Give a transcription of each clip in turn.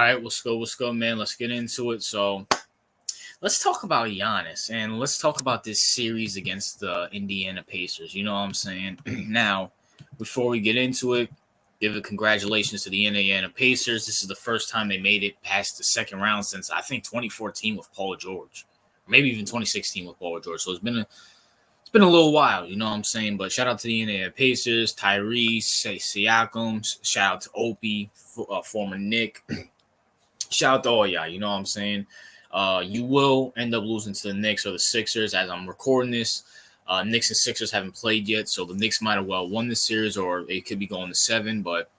right, what's good, man? Let's get into it. So, let's talk about Giannis and let's talk about this series against the Indiana Pacers. You know what I'm saying? Now, before we get into it, give a congratulations to the Indiana Pacers. This is the first time they made it past the second round since I think 2014 with Paul George, or maybe even 2016 with Paul George. So it's been a little while, you know what I'm saying? But shout out to the Indiana Pacers, Tyrese, shout out to Opie, former Nick. Shout out to all y'all, you know what I'm saying? You will end up losing to the Knicks or the Sixers as I'm recording this. Knicks and Sixers haven't played yet, so the Knicks might have well won this series, or it could be going to 7. But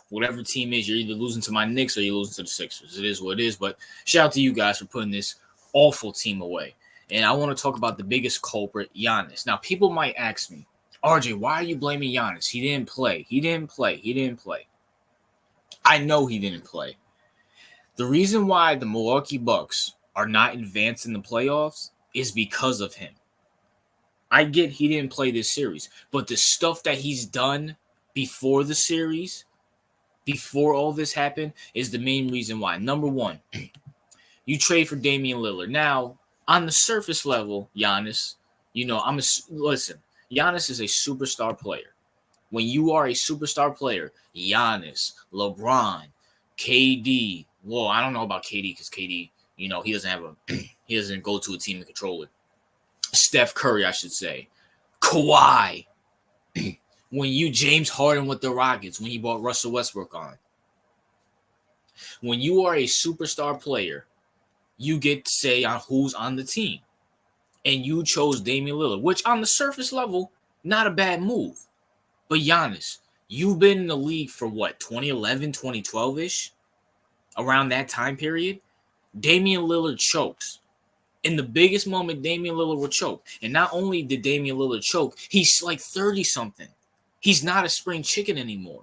whatever team is, you're either losing to my Knicks or you're losing to the Sixers. It is what it is. But shout out to you guys for putting this awful team away. And I want to talk about the biggest culprit, Giannis. Now, people might ask me, RJ, why are you blaming Giannis? He didn't play. I know he didn't play. The reason why the Milwaukee Bucks are not advanced in the playoffs is because of him. I get he didn't play this series, but the stuff that he's done before the series, before all this happened, is the main reason why. Number one, you trade for Damian Lillard. Now, on the surface level, Giannis, listen, Giannis is a superstar player. When you are a superstar player, Giannis, LeBron, KD, well, I don't know about KD because KD, he doesn't go to a team and control it. Steph Curry, I should say. Kawhi. When you James Harden with the Rockets, when you brought Russell Westbrook on. When you are a superstar player, you get to say on who's on the team. And you chose Damian Lillard, which on the surface level, not a bad move. But Giannis, you've been in the league for what, 2011, 2012-ish? Around that time period? Damian Lillard chokes. In the biggest moment, Damian Lillard would choke. And not only did Damian Lillard choke, he's like 30-something. He's not a spring chicken anymore.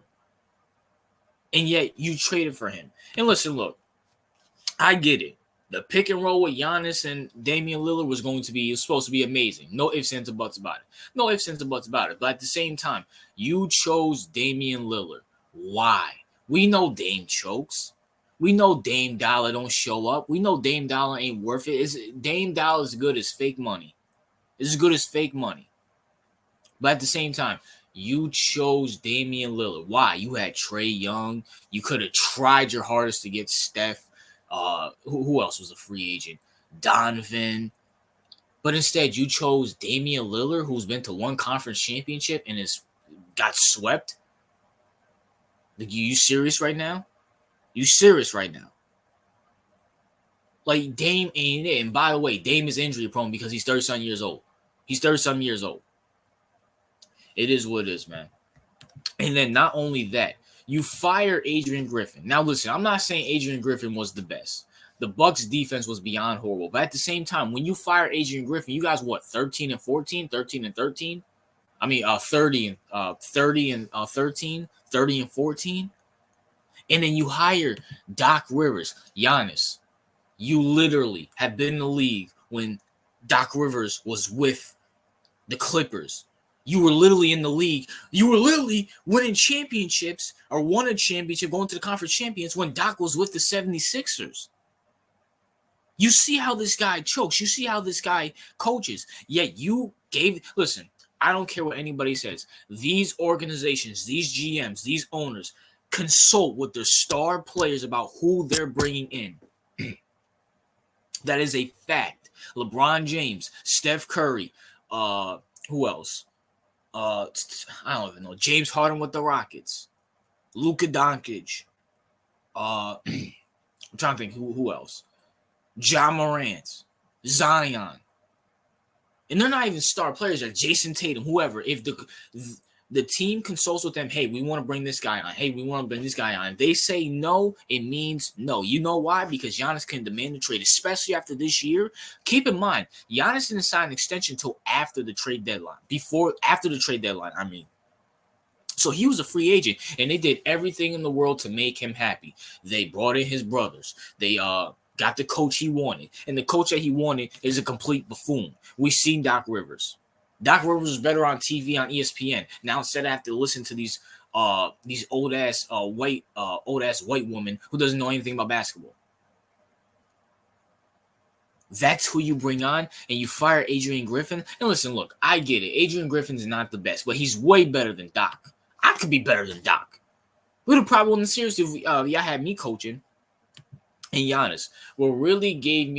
And yet, you traded for him. And listen, look, I get it. The pick and roll with Giannis and Damian Lillard was supposed to be amazing. No ifs, ands, or buts about it. But at the same time, you chose Damian Lillard. Why? We know Dame chokes. We know Dame Dollar don't show up. We know Dame Dollar ain't worth it. Dame Dollar as good as fake money. It's as good as fake money. But at the same time, you chose Damian Lillard. Why? You had Trae Young. You could have tried your hardest to get Steph. Who else was a free agent? Donovan. But instead, you chose Damian Lillard, who's been to one conference championship and got swept. Like, you serious right now? You serious right now? Like, Dame ain't it. And by the way, Dame is injury prone because he's 30-something years old. It is what it is, man. And then not only that, you fire Adrian Griffin. Now, listen, I'm not saying Adrian Griffin was the best. The Bucks defense was beyond horrible. But at the same time, when you fire Adrian Griffin, you guys, what, 13 and 14, 13 and 13? I mean, 30 and 13, 30 and 14. And then you hire Doc Rivers. Giannis, you literally have been in the league when Doc Rivers was with the Clippers. You were literally in the league. You were literally winning championships or won a championship, going to the conference champions when Doc was with the 76ers. You see how this guy chokes. You see how this guy coaches. Yet listen, I don't care what anybody says. These organizations, these GMs, these owners consult with their star players about who they're bringing in. That is a fact. LeBron James, Steph Curry, who else? I don't even know. James Harden with the Rockets. Luka Doncic. I'm trying to think who else. Ja Morant. Zion. And they're not even star players. They're Jason Tatum, whoever. If the team consults with them, hey, we want to bring this guy on. Hey, we want to bring this guy on. If they say no, it means no. You know why? Because Giannis can demand a trade, especially after this year. Keep in mind, Giannis didn't sign an extension until after the trade deadline. After the trade deadline, I mean. So he was a free agent, and they did everything in the world to make him happy. They brought in his brothers. They got the coach he wanted. And the coach that he wanted is a complete buffoon. We've seen Doc Rivers. Doc Rivers was better on TV on ESPN. Now instead I have to listen to these these old ass white woman who doesn't know anything about basketball. That's who you bring on, and you fire Adrian Griffin. And listen, look, I get it. Adrian Griffin's not the best, but he's way better than Doc. I could be better than Doc. We'd have probably won the series if y'all had me coaching. And Giannis, what really rubbed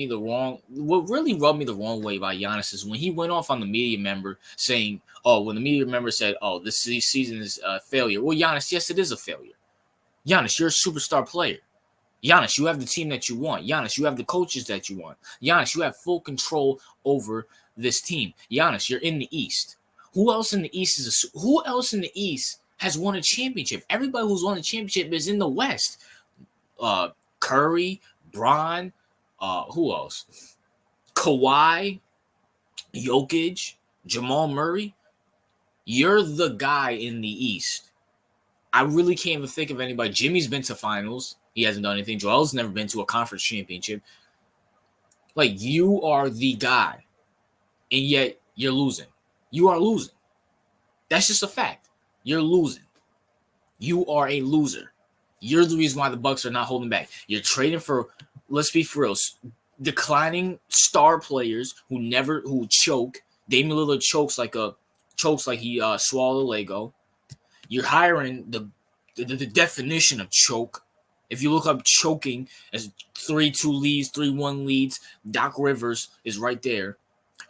me the wrong way by Giannis is when he went off on the media member saying, when the media member said, this season is a failure. Well, Giannis, yes, it is a failure. Giannis, you're a superstar player. Giannis, you have the team that you want. Giannis, you have the coaches that you want. Giannis, you have full control over this team. Giannis, you're in the East. Who else in the East has won a championship? Everybody who's won a championship is in the West. Curry, Bron, who else? Kawhi, Jokic, Jamal Murray. You're the guy in the East. I really can't even think of anybody. Jimmy's been to finals. He hasn't done anything. Joel's never been to a conference championship. Like, you are the guy, and yet you're losing. You are losing. That's just a fact. You're losing. You are a loser. You're the reason why the Bucks are not holding back. You're trading for, let's be for real, declining star players who choke. Damian Lillard chokes like he swallowed a Lego. You're hiring the definition of choke. If you look up choking as 3-2 leads, 3-1 leads, Doc Rivers is right there.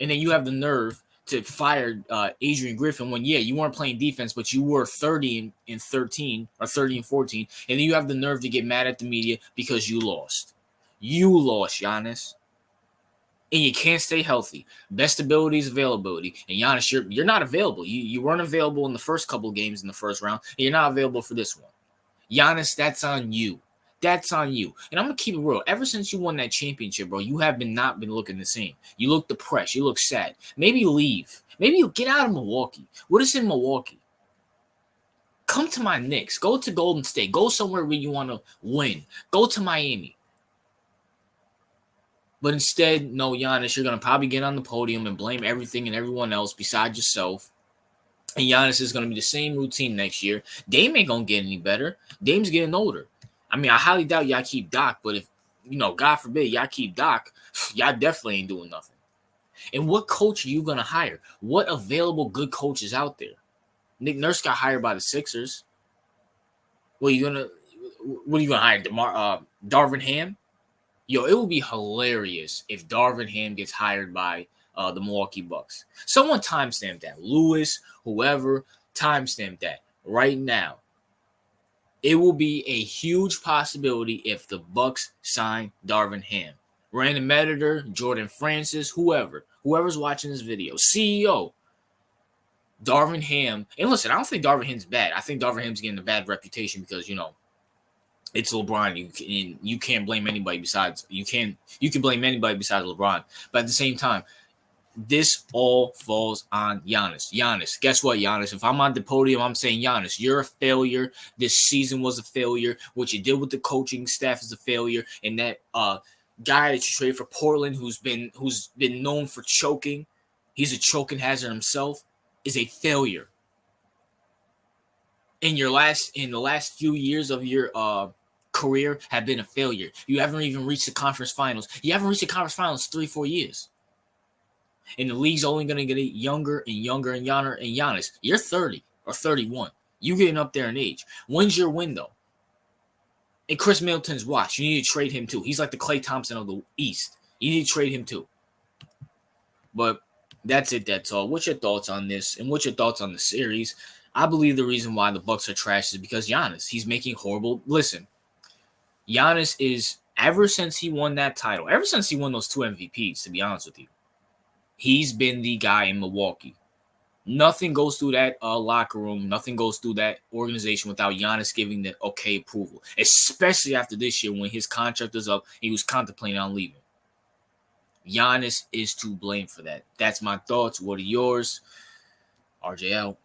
And then you have the nerve to fire Adrian Griffin when, you weren't playing defense, but you were 30 and 13 or 30 and 14. And then you have the nerve to get mad at the media because you lost. You lost, Giannis. And you can't stay healthy. Best ability is availability. And Giannis, you're not available. You weren't available in the first couple of games in the first round. And you're not available for this one. Giannis, that's on you. That's on you. And I'm going to keep it real. Ever since you won that championship, bro, you have not been looking the same. You look depressed. You look sad. Maybe leave. Maybe you get out of Milwaukee. What is in Milwaukee? Come to my Knicks. Go to Golden State. Go somewhere where you want to win. Go to Miami. But instead, no, Giannis, you're going to probably get on the podium and blame everything and everyone else besides yourself. And Giannis is going to be the same routine next year. Dame ain't going to get any better. Dame's getting older. I mean, I highly doubt y'all keep Doc, but if, God forbid, y'all keep Doc, y'all definitely ain't doing nothing. And what coach are you going to hire? What available good coaches out there? Nick Nurse got hired by the Sixers. What are you going to hire? Darvin Ham? Yo, it would be hilarious if Darvin Ham gets hired by the Milwaukee Bucks. Someone timestamp that. Lewis, whoever, timestamp that right now. It will be a huge possibility if the Bucks sign Darvin Ham. Random editor, Jordan Francis, whoever's watching this video, CEO, Darvin Ham. And listen, I don't think Darvin Ham's bad. I think Darvin Ham's getting a bad reputation because, it's LeBron. You can't blame anybody besides you can blame anybody besides LeBron. But at the same time, this all falls on Giannis. Giannis, guess what, Giannis? If I'm on the podium, I'm saying, Giannis, you're a failure. This season was a failure. What you did with the coaching staff is a failure. And that guy that you traded for Portland, who's been known for choking, he's a choking hazard himself, is a failure. In the last few years of your career have been a failure. You haven't even reached the conference finals. You haven't reached the conference finals 3-4 years. And the league's only going to get younger and younger and younger. And Giannis, you're 30 or 31. You getting up there in age. When's your window? And Chris Middleton's watch. You need to trade him too. He's like the Klay Thompson of the East. You need to trade him too. But that's it. That's all. What's your thoughts on this? And what's your thoughts on the series? I believe the reason why the Bucks are trash is because Giannis. He's making horrible. Listen, Giannis is, ever since he won that title, ever since he won those 2 MVPs, to be honest with you, he's been the guy in Milwaukee. Nothing goes through that locker room. Nothing goes through that organization without Giannis giving the okay approval, especially after this year when his contract is up. He was contemplating on leaving. Giannis is to blame for that. That's my thoughts. What are yours? RJ out.